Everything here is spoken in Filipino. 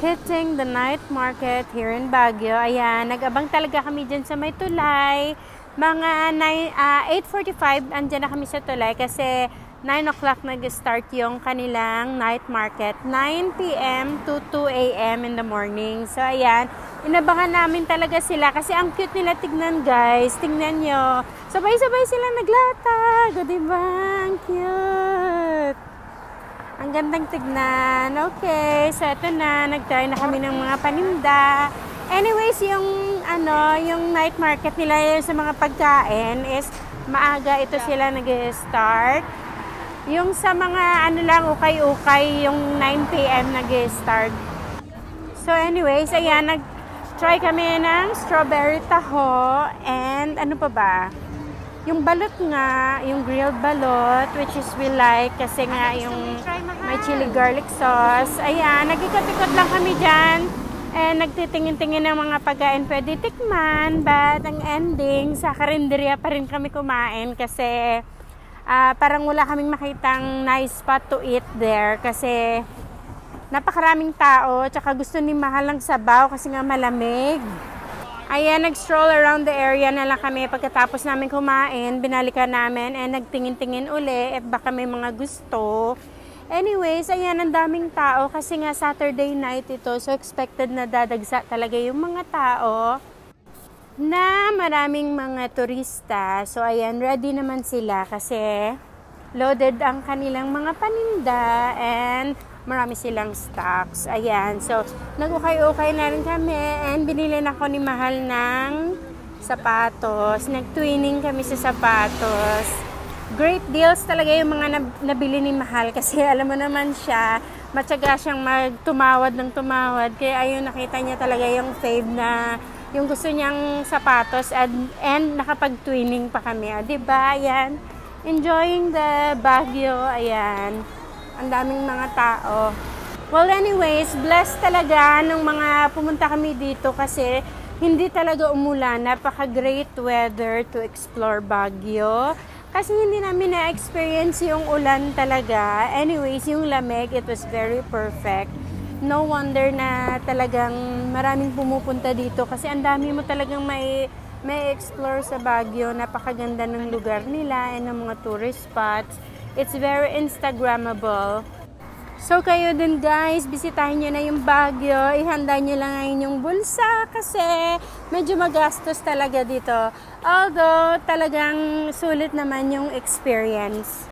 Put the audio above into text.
hitting the night market here in Baguio. Ayan, nag-abang talaga kami dyan sa may tulay. Mga 8:45, andyan na kami sa tulay kasi 9 o'clock nag-start yung kanilang night market. 9 p.m. to 2 a.m. in the morning. So, ayan, inabangan namin talaga sila kasi ang cute nila tignan, guys. Tingnan nyo. Sabay-sabay sila naglatag. O, diba? Ang cute. Ang gandang tignan. Okay, so ito na. Nag-try na kami ng mga paninda. Anyways, yung night market nila sa mga pagkain is maaga ito sila nag-start. Yung sa mga ukay-ukay, yung 9 p.m. nag-start. So anyways, ayan, nag-try kami ng strawberry taho and ano pa ba? Yung balot nga, yung grilled balot, which is we like kasi nga yung may chili garlic sauce. Ayan, nag-ikot-ikot lang kami dyan. And nagtitingin-tingin ng mga pagkain pwede tikman. But ang ending, sa karinderya pa rin kami kumain kasi parang wala kaming makitang nice spot to eat there. Kasi napakaraming tao, tsaka gusto ni Mahal ng sabaw kasi nga malamig. Ayan, nag-stroll around the area na lang kami. Pagkatapos namin kumain, binalikan namin and nagtingin-tingin uli if baka may mga gusto. Anyways, ayan, ang daming tao kasi nga Saturday night ito. So, expected na dadagsa talaga yung mga tao na maraming mga turista. So, ayan, ready naman sila kasi loaded ang kanilang mga paninda and marami silang stocks. Ayan. So, nag-ukay-ukay na rin kami and binili na ako ni Mahal ng sapatos. Nag-twinning kami sa sapatos. Great deals talaga yung mga nabili ni Mahal kasi alam mo naman siya, matyaga siyang magtumawad ng tumawad. Kaya ayun, nakita niya talaga yung fave na yung gusto niyang sapatos and nakapag-twinning pa kami. Diba? Ayan. Enjoying the Baguio. Ayan. Ang daming mga tao. Well, anyways, blessed talaga nung mga pumunta kami dito kasi hindi talaga umulan. Napaka-great weather to explore Baguio. Kasi hindi namin na-experience yung ulan talaga. Anyways, yung lamig, it was very perfect. No wonder na talagang maraming pumupunta dito kasi ang dami mo talagang may explore sa Baguio. Napakaganda ng lugar nila and ng mga tourist spots. It's very Instagrammable. So kayo din guys, bisitahin nyo na yung Baguio. Ihanda nyo lang ang inyong bulsa kasi medyo magastos talaga dito. Although talagang sulit naman yung experience.